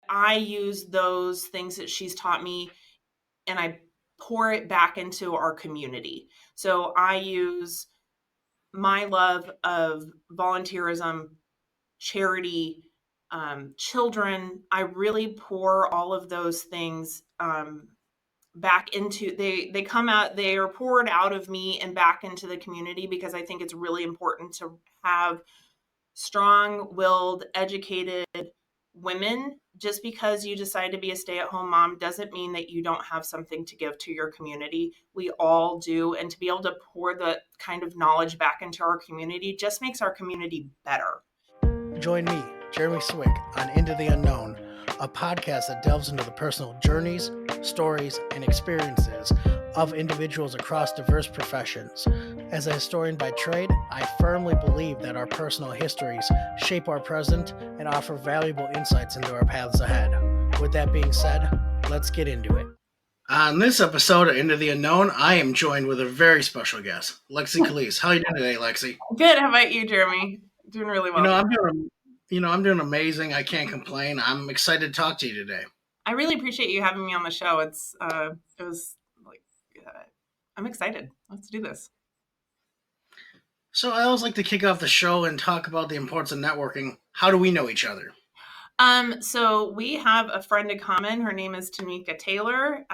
I use those things that she's taught me and I pour it back into our community. So I use my love of volunteerism, charity, children. I really pour all of those things back into they come out, they are poured out of me and back into the community, because I think it's really important to have strong-willed, educated women. Just because you decide to be a stay-at-home mom doesn't mean that you don't have something to give to your community. We all do. And to be able to pour the kind of knowledge back into our community just makes our community better. Join me, Jeremy Swick, on Into the Unknown, a podcast that delves into the personal journeys, stories, and experiences of individuals across diverse professions. As a historian by trade, I firmly believe that our personal histories shape our present and offer valuable insights into our paths ahead. With that being said, let's get into it. On this episode of Into the Unknown, I am joined with a very special guest, Lexie Callies. How are you doing today, Lexie? Good. How about you, Jeremy? Doing really well. I'm doing amazing. I can't complain. I'm excited to talk to you today. I really appreciate you having me on the show. I'm excited. Let's do this. So I always like to kick off the show and talk about the importance of networking. How do we know each other? So we have a friend in common. Her name is Tamika Taylor.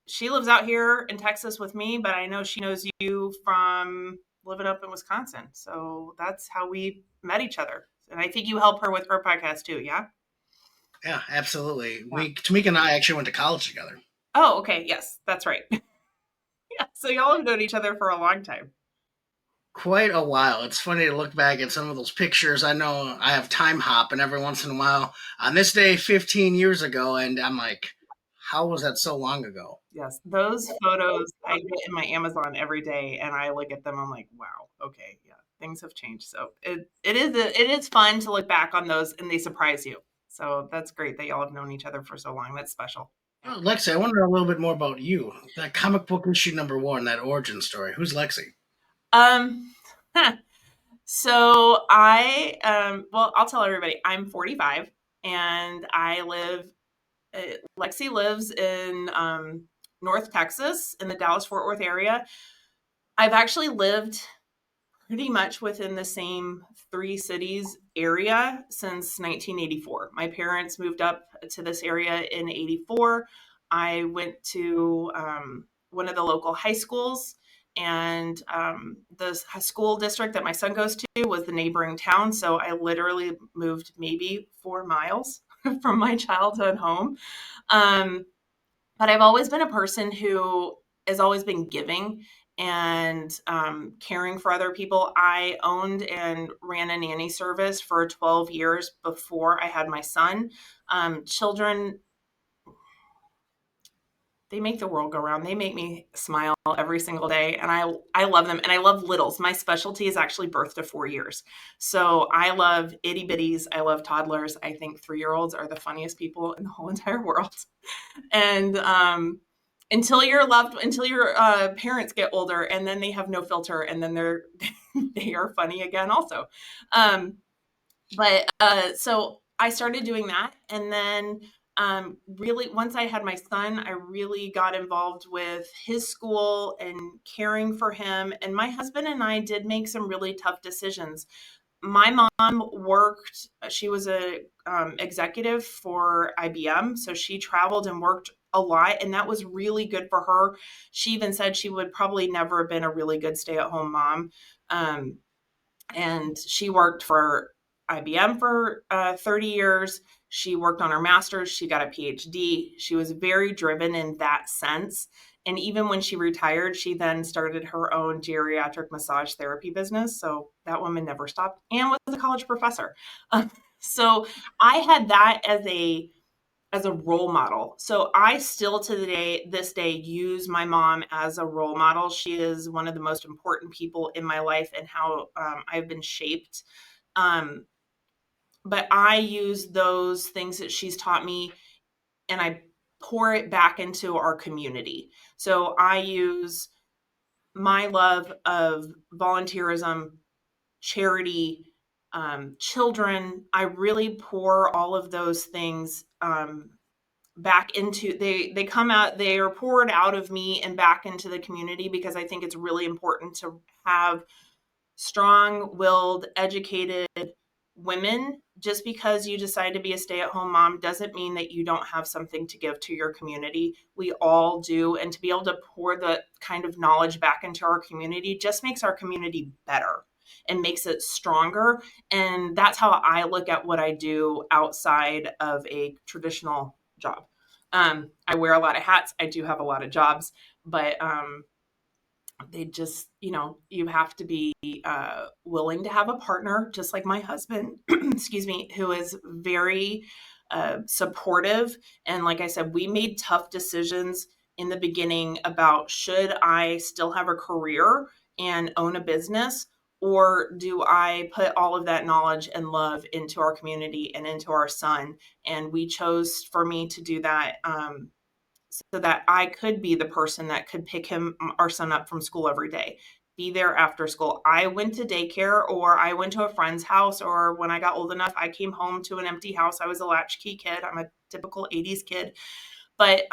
She lives out here in Texas with me, but I know she knows you from living up in Wisconsin. So that's how we met each other. And I think you help her with her podcast too, yeah? Yeah, absolutely. Yeah. Tamika and I actually went to college together. Oh, okay. Yes, that's right. Yeah, so y'all have known each other for a long time. Quite a while. It's funny to look back at some of those pictures. I know I have time hop, and every once in a while, on this day 15 years ago, and I'm like, how was that so long ago? Yes, those photos I get in my Amazon every day, and I look at them. I'm like, wow, okay, yeah, things have changed. So it is fun to look back on those, and they surprise you. So that's great that y'all have known each other for so long. That's special. Oh, Lexie, I wonder a little bit more about you. That comic book issue #1, that origin story. Who's Lexie? So I'll tell everybody. I'm 45, and Lexie lives in North Texas in the Dallas-Fort Worth area. I've actually lived pretty much within the same 3 cities area since 1984. My parents moved up to this area in 84. I went to one of the local high schools, and the school district that my son goes to was the neighboring town. So I literally moved maybe 4 miles from my childhood home. But I've always been a person who has always been giving and caring for other people. I owned and ran a nanny service for 12 years before I had my son. Children, they make the world go round. They make me smile every single day, and I love them, and I love littles. My specialty is actually birth to 4 years. So I love itty bitties. I love toddlers. I think 3-year-olds are the funniest people in the whole entire world. And until your parents get older, and then they have no filter, and then they are funny again also. So I started doing that, and then really, once I had my son, I really got involved with his school and caring for him. And my husband and I did make some really tough decisions. My mom worked, she was a executive for IBM. So she traveled and worked a lot, and that was really good for her. She even said she would probably never have been a really good stay-at-home mom. And she worked for IBM for 30 years. She worked on her master's. She got a PhD. She was very driven in that sense. And even when she retired, she then started her own geriatric massage therapy business. So that woman never stopped, and was a college professor. So I had that as a role model. So I still to this day use my mom as a role model. She is one of the most important people in my life and how I've been shaped. But I use those things that she's taught me, and I pour it back into our community. So I use my love of volunteerism, charity, children. I really pour all of those things back into, they come out, they are poured out of me and back into the community, because I think it's really important to have strong-willed, educated women. Just because you decide to be a stay-at-home mom doesn't mean that you don't have something to give to your community. We all do. And to be able to pour the kind of knowledge back into our community just makes our community better and makes it stronger. And that's how I look at what I do outside of a traditional job. I wear a lot of hats. I do have a lot of jobs, but they just, you have to be willing to have a partner, just like my husband, excuse me, who is very supportive. And like I said, we made tough decisions in the beginning about, should I still have a career and own a business, or do I put all of that knowledge and love into our community and into our son? And we chose for me to do that, so that I could be the person that could pick our son up from school every day, be there after school. I went to daycare, or I went to a friend's house, or when I got old enough, I came home to an empty house. I was a latchkey kid. I'm a typical 80s kid. But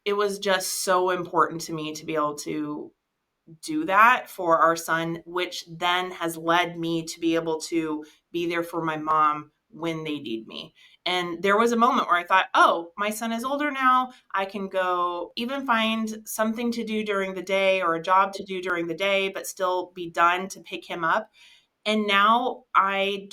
it was just so important to me to be able to do that for our son, which then has led me to be able to be there for my mom when they need me. And there was a moment where I thought, oh, my son is older now. I can go even find something to do during the day, or a job to do during the day, but still be done to pick him up. And now I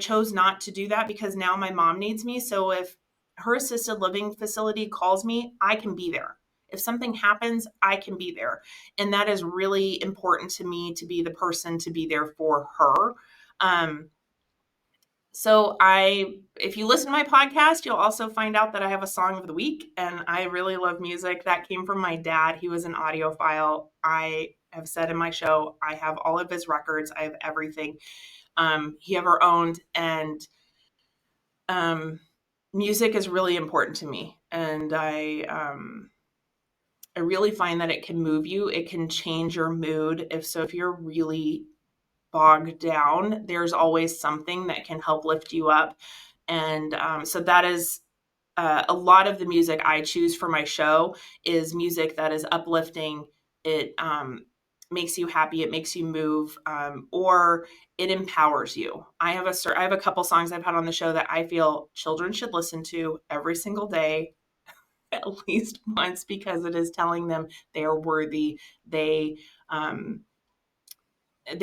chose not to do that, because now my mom needs me. So if her assisted living facility calls me, I can be there. If something happens, I can be there. And that is really important to me, to be the person to be there for her. So if you listen to my podcast, you'll also find out that I have a song of the week, and I really love music. That came from my dad. He was an audiophile. I have said in my show, I have all of his records. I have everything he ever owned. And music is really important to me. And I really find that it can move you. It can change your mood. If you're really bogged down, there's always something that can help lift you up. And so that is a lot of the music I choose for my show is music that is uplifting. It makes you happy. It makes you move, or it empowers you. I have a couple songs I've had on the show that I feel children should listen to every single day, at least once, because it is telling them they are worthy. They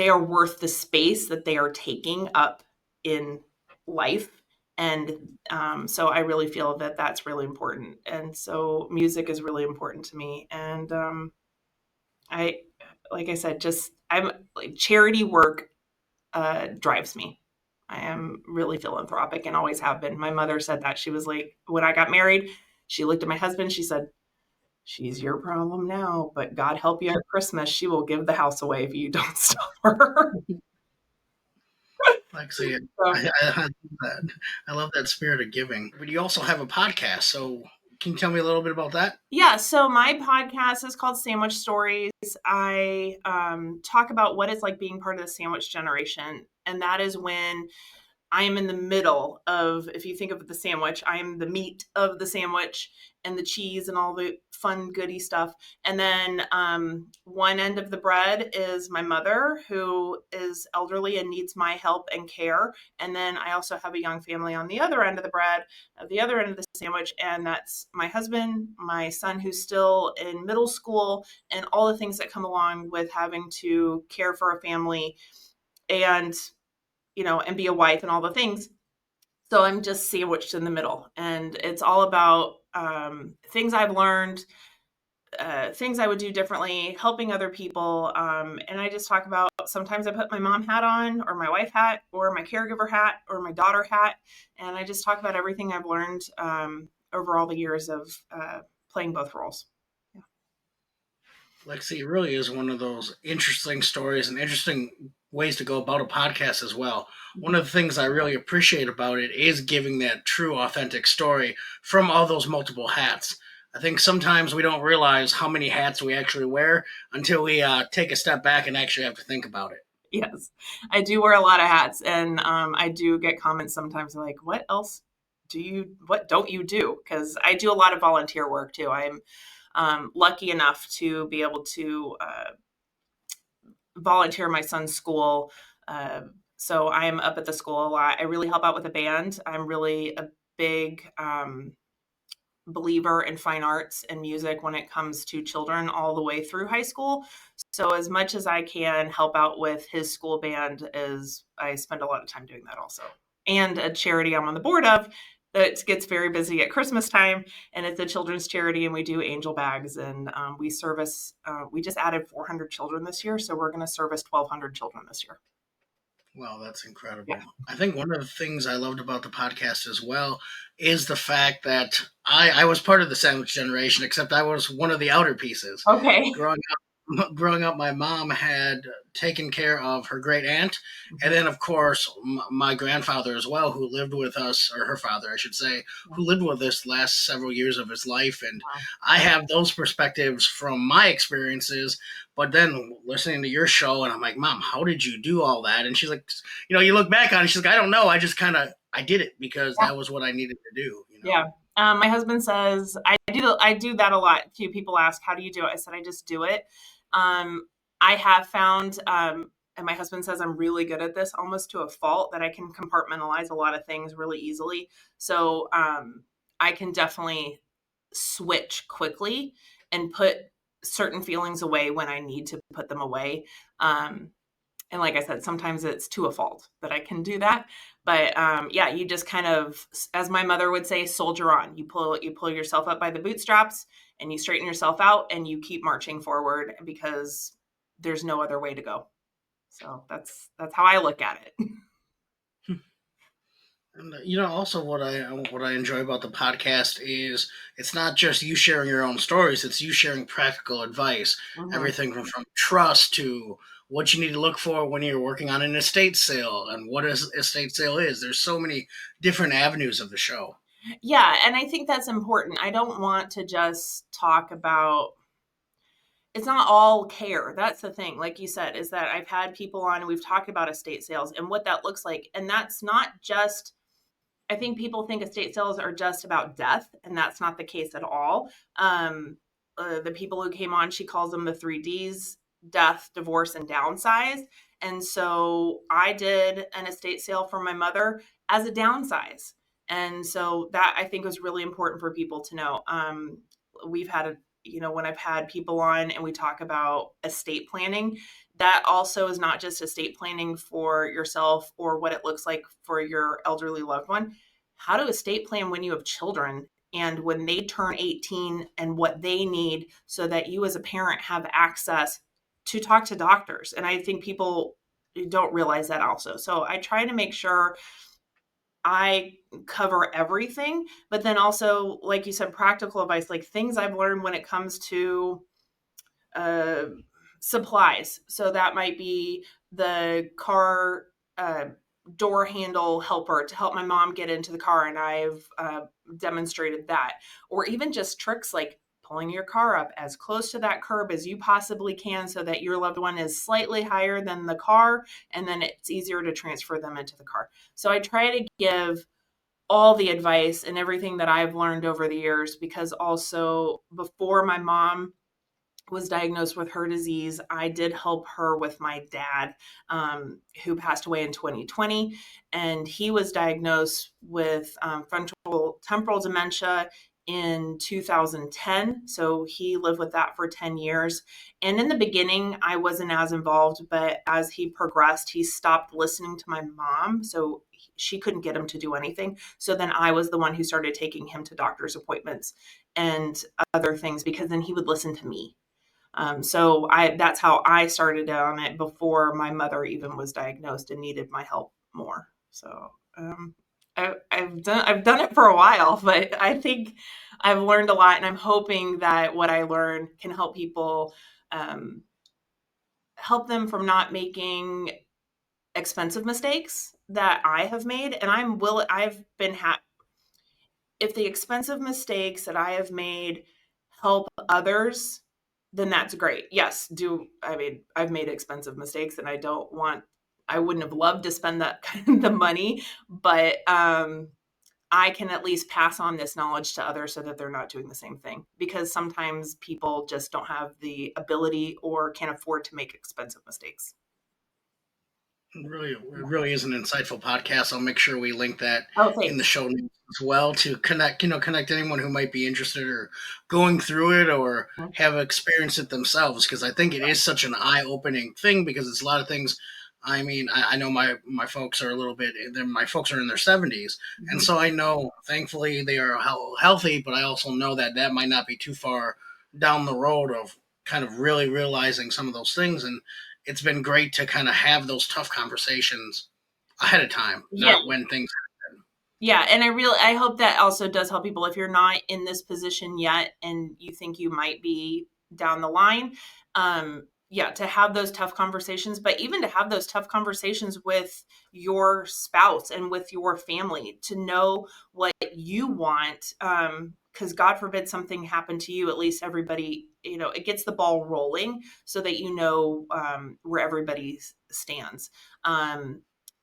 are worth the space that they are taking up in life. And so I really feel that that's really important. And so music is really important to me. And like I said, I'm like, charity work drives me. I am really philanthropic and always have been. My mother said that. She was like, when I got married, she looked at my husband, she said, "She's your problem now, but God help you at Christmas, she will give the house away if you don't stop her." Lexie, I love that spirit of giving. But you also have a podcast, so can you tell me a little bit about that? Yeah, so my podcast is called Sandwich Stories. I talk about what it's like being part of the sandwich generation, and that is when I am in the middle of, if you think of the sandwich, I am the meat of the sandwich and the cheese and all the fun, goody stuff. And then one end of the bread is my mother, who is elderly and needs my help and care. And then I also have a young family on the other end of the bread, the other end of the sandwich. And that's my husband, my son, who's still in middle school, and all the things that come along with having to care for a family and and be a wife and all the things. So I'm just sandwiched in the middle, and it's all about things I've learned, things I would do differently, helping other people. And I just talk about, sometimes I put my mom hat on, or my wife hat, or my caregiver hat, or my daughter hat. And I just talk about everything I've learned over all the years of playing both roles. Lexie, it really is one of those interesting stories and interesting ways to go about a podcast as well. One of the things I really appreciate about it is giving that true, authentic story from all those multiple hats. I think sometimes we don't realize how many hats we actually wear until we take a step back and actually have to think about it. Yes, I do wear a lot of hats, and I do get comments sometimes like, "What else what don't you do?" Because I do a lot of volunteer work too. I'm lucky enough to be able to volunteer my son's school. Uh, so I'm up at the school a lot. I really help out with the band. I'm really a big believer in fine arts and music when it comes to children all the way through high school. So as much as I can help out with his school band, is I spend a lot of time doing that also. And a charity I'm on the board of that gets very busy at Christmas time, and it's a children's charity, and we do angel bags, and we service. We just added 400 children this year, so we're going to service 1,200 children this year. Wow, that's incredible. Yeah. I think one of the things I loved about the podcast as well is the fact that I was part of the sandwich generation, except I was one of the outer pieces. Okay. Growing up, my mom had taken care of her great aunt, and then of course my grandfather as well, who lived with us, or her father, I should say, who lived with us the last several years of his life. And Wow. I have those perspectives from my experiences. But then listening to your show, and I'm like, Mom, how did you do all that? And she's like, you look back on it, she's like, I don't know, I just kind of I did it because Yeah. that was what I needed to do. Yeah. My husband says I do that a lot too. People ask, how do you do it? I said, I just do it. I have found, and my husband says I'm really good at this, almost to a fault, that I can compartmentalize a lot of things really easily. So I can definitely switch quickly and put certain feelings away when I need to put them away. And like I said, sometimes it's to a fault that I can do that. But yeah, you just kind of, as my mother would say, soldier on. You pull yourself up by the bootstraps, and you straighten yourself out, and you keep marching forward, because there's no other way to go. So that's how I look at it. And also what I enjoy about the podcast is it's not just you sharing your own stories; it's you sharing practical advice, Mhm. everything from trust to what you need to look for when you're working on an estate sale and what an estate sale is. There's so many different avenues of the show. Yeah, and I think that's important. I don't want to just talk about, it's not all care. That's the thing. Like you said, is that I've had people on and we've talked about estate sales and what that looks like. And that's not just, I think people think estate sales are just about death, and that's not the case at all. The people who came on, she calls them the 3Ds: death, divorce, and downsize. And so I did an estate sale for my mother as a downsize. And so that, I think, was really important for people to know. We've had when I've had people on and we talk about estate planning, that also is not just estate planning for yourself or what it looks like for your elderly loved one. How to estate plan when you have children and when they turn 18, and what they need, so that you as a parent have access to talk to doctors. And I think people don't realize that also. So I try to make sure I cover everything, but then also, like you said, practical advice, like things I've learned when it comes to uh, supplies. So that might be the car door handle helper to help my mom get into the car, and I've demonstrated that. Or even just tricks like pulling your car up as close to that curb as you possibly can, so that your loved one is slightly higher than the car, and then it's easier to transfer them into the car. So I try to give all the advice and everything that I've learned over the years, because also before my mom was diagnosed with her disease, I did help her with my dad, who passed away in 2020. And he was diagnosed with frontal temporal dementia in 2010. So he lived with that for 10 years. And in the beginning, I wasn't as involved, but as he progressed, he stopped listening to my mom. So she couldn't get him to do anything. So then I was the one who started taking him to doctor's appointments and other things, because then he would listen to me. So that's how I started on it before my mother even was diagnosed and needed my help more. So I've done it for a while, but I think I've learned a lot, and I'm hoping that what I learned can help people, help them from not making expensive mistakes that I have made. And I've been if the expensive mistakes that I have made help others, then that's great. Yes. I've made expensive mistakes, and I wouldn't have loved to spend the money, but, I can at least pass on this knowledge to others so that they're not doing the same thing, because sometimes people just don't have the ability or can't afford to make expensive mistakes. It really is an insightful podcast. I'll make sure we link that Oh, in the thanks. show notes as well to connect anyone who might be interested or going through it or have experienced it themselves. Because I think it is such an eye opening thing because it's a lot of things. I mean, I know my folks are a little bit. My folks are in their 70s, and Mhm. so I know, thankfully, they are healthy. But I also know that that might not be too far down the road of kind of really realizing some of those things. And it's been great to kind of have those tough conversations ahead of time, Yeah. not when things. Yeah, and I hope that also does help people if you're not in this position yet and you think you might be down the line. Yeah, to have those tough conversations, but even to have those tough conversations with your spouse and with your family to know what you want. Because God forbid something happened to you, at least everybody, it gets the ball rolling so that where everybody stands.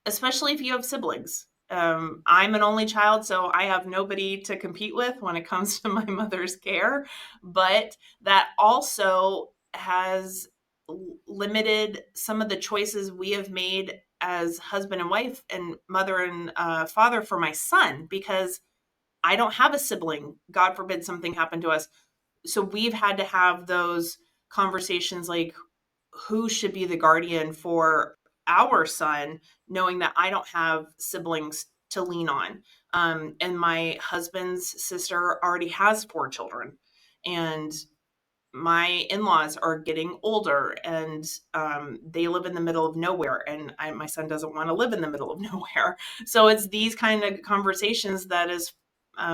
Especially if you have siblings. I'm an only child, so I have nobody to compete with when it comes to my mother's care, but that also has limited some of the choices we have made as husband and wife and mother and father for my son, because I don't have a sibling. God forbid something happened to us. So we've had to have those conversations like, who should be the guardian for our son, knowing that I don't have siblings to lean on. And my husband's sister already has 4 children, and my in-laws are getting older, and they live in the middle of nowhere, and my son doesn't want to live in the middle of nowhere. So it's these kind of conversations that is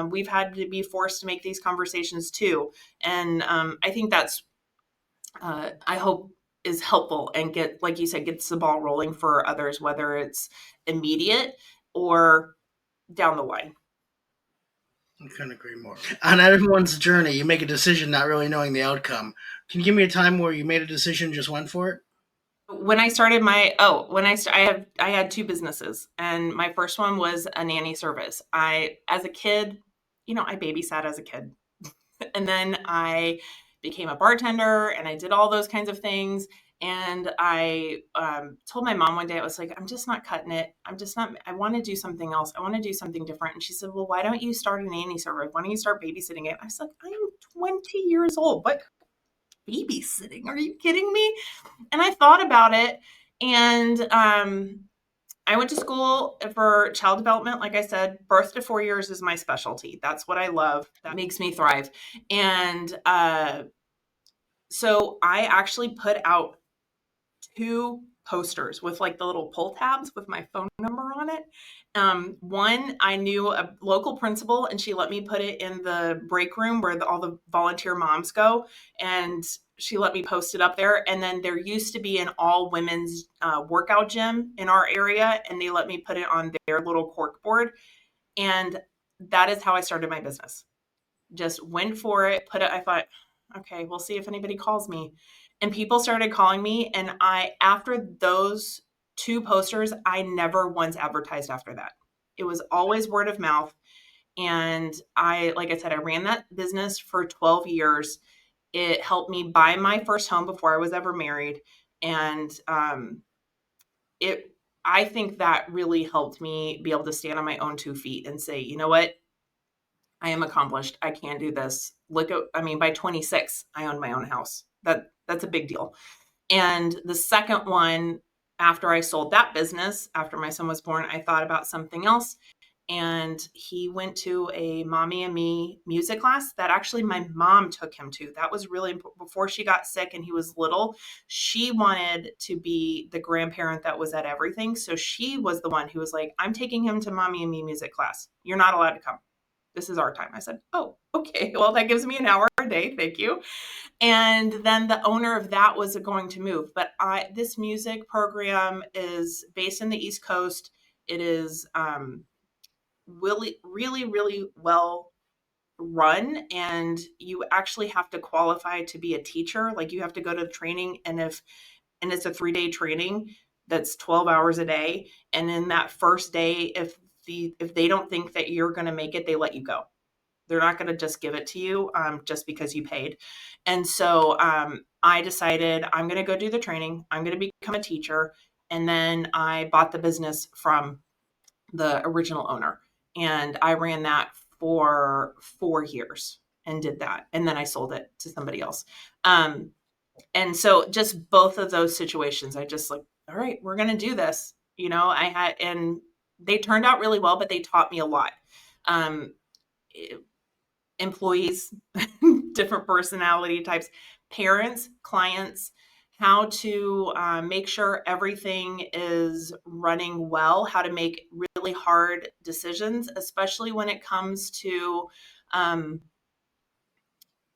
we've had to be forced to make these conversations too. And I think that's I hope is helpful and like you said, gets the ball rolling for others, whether it's immediate or down the line. I couldn't agree more. On everyone's journey, you make a decision not really knowing the outcome. Can you give me a time where you made a decision, just went for it? When I started my oh, when I had 2 businesses, and my first one was a nanny service. As a kid, I babysat as a kid. And then I became a bartender, and I did all those kinds of things. And I told my mom one day, I was like, I'm just not cutting it. I want to do something else. I want to do something different. And she said, well, why don't you start a nanny service? Why don't you start babysitting it? I was like, I am 20 years old. What, babysitting? Are you kidding me? And I thought about it, and I went to school for child development. Like I said, birth to 4 years is my specialty. That's what I love. That makes me thrive. And so I actually put out 2 posters with like the little pull tabs with my phone number on it. One, I knew a local principal, and she let me put it in the break room where all the volunteer moms go, and she let me post it up there. And then there used to be an all women's workout gym in our area, and they let me put it on their little corkboard. And that is how I started my business. Just went for it, I thought, okay, we'll see if anybody calls me. And people started calling me. And after those 2 posters, I never once advertised after that. It was always word of mouth. And like I said, I ran that business for 12 years. It helped me buy my first home before I was ever married. And it, I think that really helped me be able to stand on my own 2 feet and say, you know what? I am accomplished. I can do this. By 26, I owned my own house. That's a big deal. And the second one, after I sold that business, after my son was born, I thought about something else. And he went to a Mommy and Me music class that actually my mom took him to. That was really important. Before she got sick and he was little, she wanted to be the grandparent that was at everything. So she was the one who was like, I'm taking him to Mommy and Me music class. You're not allowed to come. This is our time. I said, oh, okay. Well, that gives me an hour a day. Thank you. And then the owner of that was going to move. But this music program is based in the East Coast. It is really, really, really well run, and you actually have to qualify to be a teacher. Like you have to go to the training, and it's a 3-day training that's 12 hours a day. And in that first day, if they don't think that you're going to make it, they let you go. They're not going to just give it to you just because you paid. And so I decided I'm going to go do the training. I'm going to become a teacher. And then I bought the business from the original owner. And I ran that for 4 years and did that. And then I sold it to somebody else. And so just both of those situations, I just like, all right, we're going to do this. And they turned out really well, but they taught me a lot. Employees, different personality types, parents, clients, how to make sure everything is running well, how to make really hard decisions, especially when it comes to, I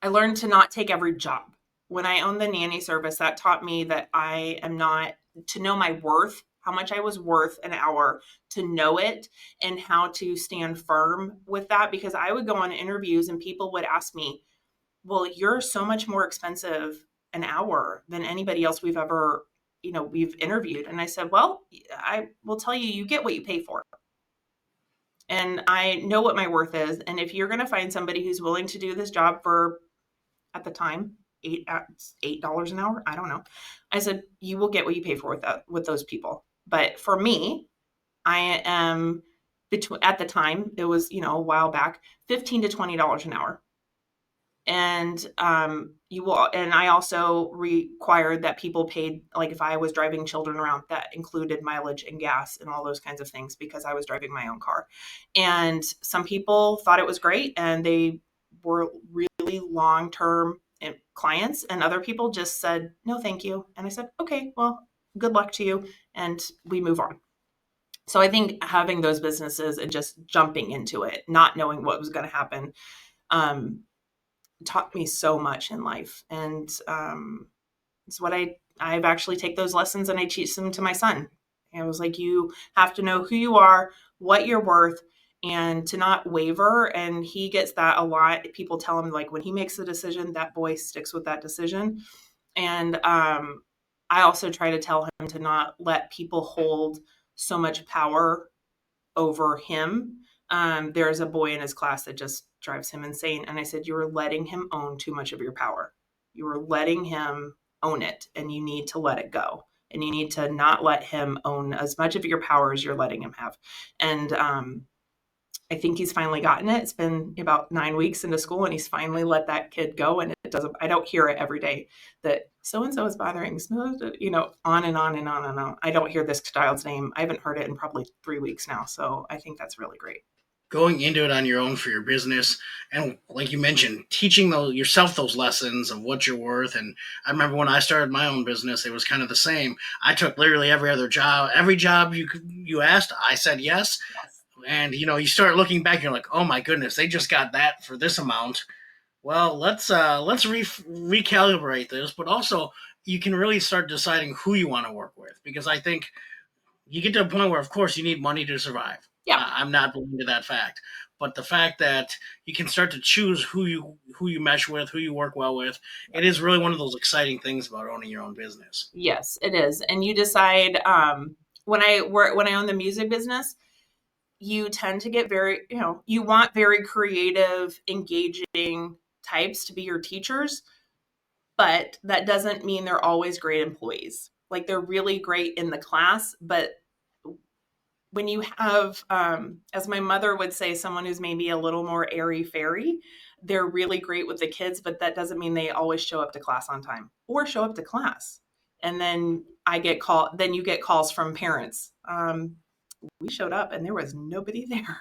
learned to not take every job. When I owned the nanny service, that taught me that I am not, to know my worth, how much I was worth an hour, to know it, and how to stand firm with that. Because I would go on interviews and people would ask me, well, you're so much more expensive an hour than anybody else we've interviewed. And I said, well, I will tell you, you get what you pay for. And I know what my worth is. And if you're going to find somebody who's willing to do this job for, at the time, $8 an hour, I don't know. I said, you will get what you pay for with those people. But for me, I am at the time, it was, a while back, $15 to $20 an hour. And I also required that people paid, like if I was driving children around, that included mileage and gas and all those kinds of things, because I was driving my own car. And some people thought it was great and they were really long-term clients, and other people just said, no, thank you. And I said, okay, well, good luck to you. And we move on. So I think having those businesses and just jumping into it, not knowing what was going to happen, taught me so much in life. And it's what I've actually take those lessons and I teach them to my son. And I was like, you have to know who you are, what you're worth, and to not waver. And he gets that a lot. People tell him, like, when he makes a decision, that boy sticks with that decision. And I also try to tell him to not let people hold so much power over him. There's a boy in his class that just drives him insane. And I said, you are letting him own too much of your power. You are letting him own it, and you need to let it go. And you need to not let him own as much of your power as you're letting him have. And I think he's finally gotten it. It's been about 9 weeks into school, and he's finally let that kid go. And I don't hear it every day that so-and-so is bothering, on and on and on and on. I don't hear this child's name. I haven't heard it in probably 3 weeks now. So I think that's really great. Going into it on your own for your business, and like you mentioned, teaching yourself those lessons of what you're worth. And I remember when I started my own business, it was kind of the same. I took literally every job you asked, I said yes. And you start looking back, and you're like, oh my goodness, they just got that for this amount. Well, let's recalibrate this. But also, you can really start deciding who you want to work with, because I think you get to a point where, of course, you need money to survive. Yeah. I'm not blind to that fact, but the fact that you can start to choose who you mesh with, who you work well with, it is really one of those exciting things about owning your own business. Yes, it is. And you decide, when I own the music business, you tend to get you want very creative, engaging types to be your teachers, but that doesn't mean they're always great employees. Like, they're really great in the class, but when you have, as my mother would say, someone who's maybe a little more airy-fairy, they're really great with the kids, but that doesn't mean they always show up to class on time or show up to class. And then you get calls from parents. We showed up and there was nobody there.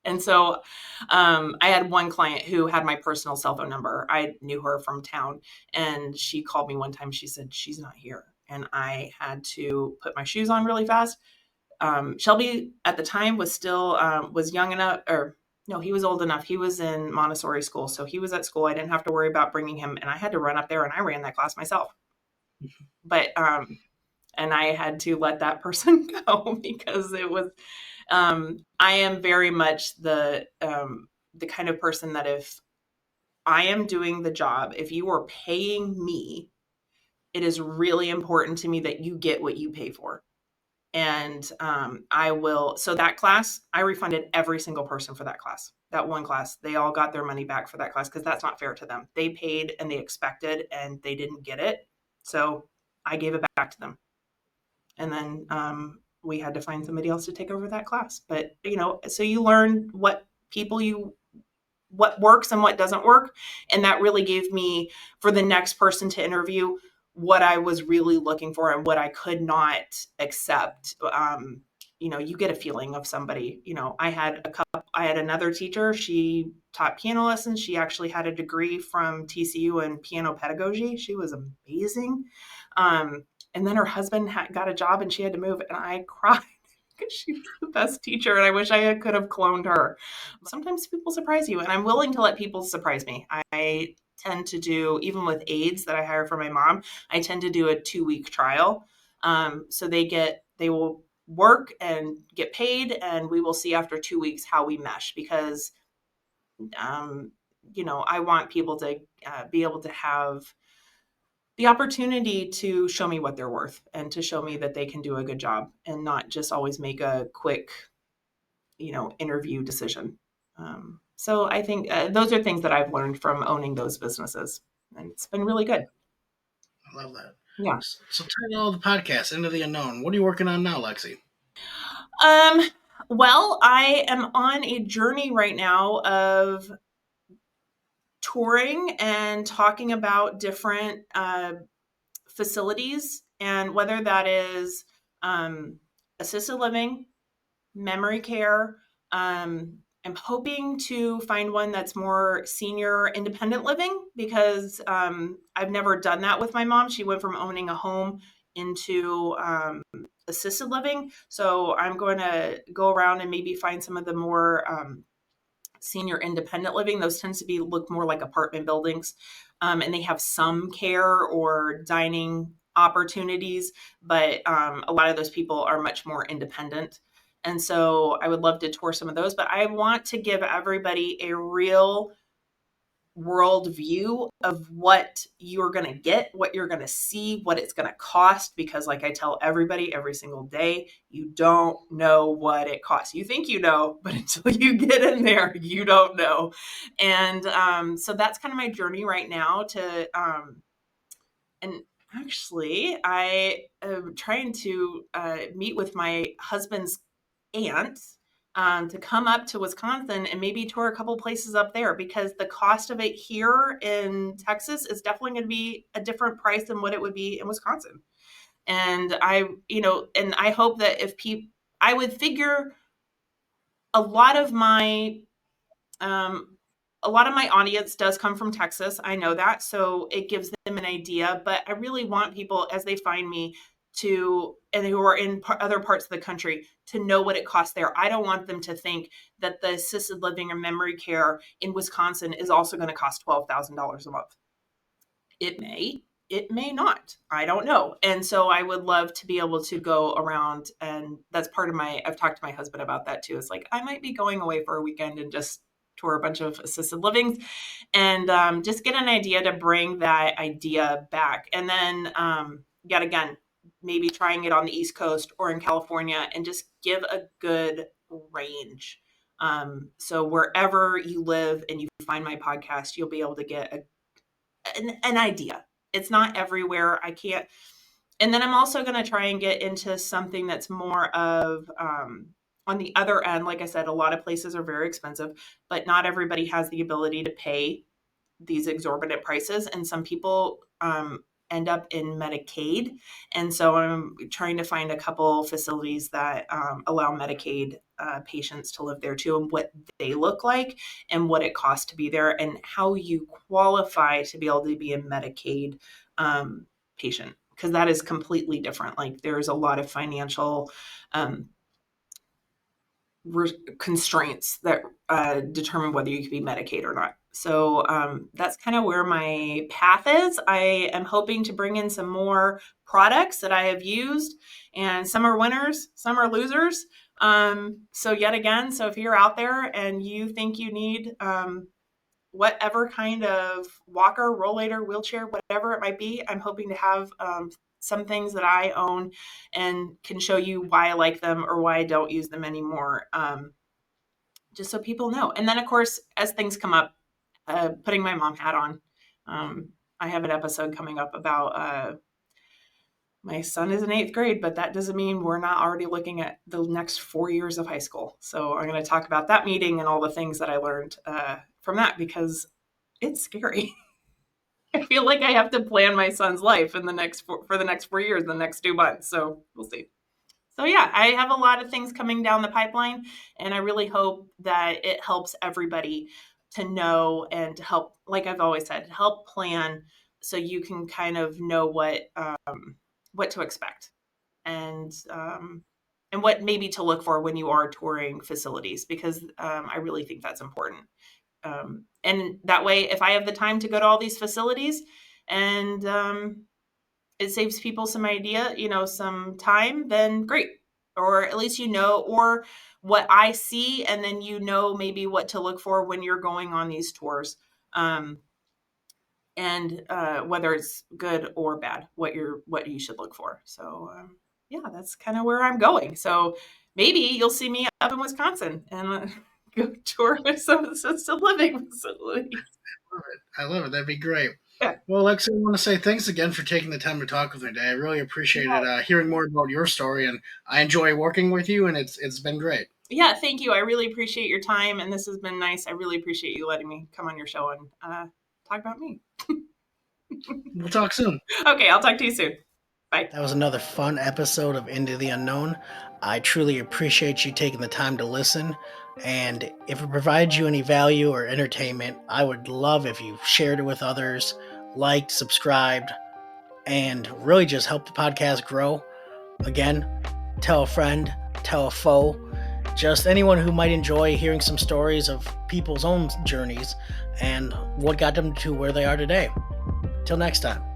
And so I had one client who had my personal cell phone number. I knew her from town, and she called me one time. She said, she's not here. And I had to put my shoes on really fast. Shelby at the time was still, was young enough, or no, he was old enough. He was in Montessori school. So he was at school. I didn't have to worry about bringing him, and I had to run up there, and I ran that class myself. But, and I had to let that person go because it was, I am very much the kind of person that if I am doing the job, if you are paying me, it is really important to me that you get what you pay for. And I will, so that class, I refunded every single person for that class. That one class, they all got their money back for that class because that's not fair to them. They paid and they expected and they didn't get it. So I gave it back to them. And then we had to find somebody else to take over that class. But, so you learn what works and what doesn't work. And that really gave me, for the next person to interview, what I was really looking for and what I could not accept. You get a feeling of somebody. I had another teacher. She taught piano lessons. She actually had a degree from TCU in piano pedagogy. She was amazing. And then her husband got a job and she had to move, and I cried because she was the best teacher, and I wish I could have cloned her. Sometimes people surprise you, and I'm willing to let people surprise me. I tend to do, even with aides that I hire for my mom, I tend to do a 2-week trial. So they will work and get paid, and we will see after 2 weeks how we mesh, because, I want people to be able to have the opportunity to show me what they're worth and to show me that they can do a good job and not just always make a quick, interview decision. So I think those are things that I've learned from owning those businesses, and it's been really good. I love that. Yeah. So title of the podcast, Into the Unknown. What are you working on now, Lexie? Well, I am on a journey right now of touring and talking about different facilities, and whether that is assisted living, memory care. I'm hoping to find one that's more senior independent living, because I've never done that with my mom. She went from owning a home into assisted living. So I'm going to go around and maybe find some of the more senior independent living. Those tends to look more like apartment buildings, and they have some care or dining opportunities, but a lot of those people are much more independent. And so I would love to tour some of those, but I want to give everybody a real world view of what you're going to get, what you're going to see, what it's going to cost, because like I tell everybody every single day, you don't know what it costs. You think you know, but until you get in there, you don't know. And so that's kind of my journey right now and actually I am trying to meet with my husband's aunt to come up to Wisconsin and maybe tour a couple places up there, because the cost of it here in Texas is definitely going to be a different price than what it would be in Wisconsin. And I hope that I would figure a lot of my audience does come from Texas. I know that. So it gives them an idea, but I really want people, as they find me, and who are in other parts of the country, to know what it costs there. I don't want them to think that the assisted living or memory care in Wisconsin is also going to cost $12,000 a month. It may not. I don't know. And so I would love to be able to go around, and that's part of I've talked to my husband about that too. It's like, I might be going away for a weekend and just tour a bunch of assisted livings and just get an idea to bring that idea back. And then yet again, maybe trying it on the East Coast or in California, and just give a good range. So wherever you live and you find my podcast, you'll be able to get an idea. It's not everywhere. I can't. And then I'm also going to try and get into something that's more of on the other end. Like I said, a lot of places are very expensive, but not everybody has the ability to pay these exorbitant prices. And some people end up in Medicaid. And so I'm trying to find a couple facilities that allow Medicaid patients to live there too, and what they look like and what it costs to be there and how you qualify to be able to be a Medicaid patient, because that is completely different. Like, there's a lot of financial constraints that determine whether you can be Medicaid or not. So that's kind of where my path is. I am hoping to bring in some more products that I have used, and some are winners, some are losers. So yet again, so if you're out there and you think you need whatever kind of walker, rollator, wheelchair, whatever it might be, I'm hoping to have some things that I own and can show you why I like them or why I don't use them anymore, just so people know. And then, of course, as things come up, putting my mom hat on. I have an episode coming up about my son is in 8th grade, but that doesn't mean we're not already looking at the next 4 years of high school. So I'm going to talk about that meeting and all the things that I learned from that, because it's scary. I feel like I have to plan my son's life in the next for the next 4 years, the next 2 months. So we'll see. So yeah, I have a lot of things coming down the pipeline, and I really hope that it helps everybody to know and to help, like I've always said, help plan so you can kind of know what to expect, and what maybe to look for when you are touring facilities, because I really think that's important. And that way, if I have the time to go to all these facilities, and it saves people some some time, then great. Or at least or what I see, and then maybe what to look for when you're going on these tours. And whether it's good or bad, what you should look for. So yeah, that's kind of where I'm going. So maybe you'll see me up in Wisconsin and go tour some assisted living facilities. I love it. That'd be great. Yeah. Well, Lexie, I want to say thanks again for taking the time to talk with me today. I really appreciated hearing more about your story, and I enjoy working with you, and it's been great. Yeah, thank you. I really appreciate your time, and this has been nice. I really appreciate you letting me come on your show and talk about me. We'll talk soon. Okay, I'll talk to you soon. Bye. That was another fun episode of Into the Unknown. I truly appreciate you taking the time to listen. And if it provides you any value or entertainment, I would love if you shared it with others, liked, subscribed, and really just help the podcast grow. Again, tell a friend, tell a foe, just anyone who might enjoy hearing some stories of people's own journeys and what got them to where they are today. Till next time.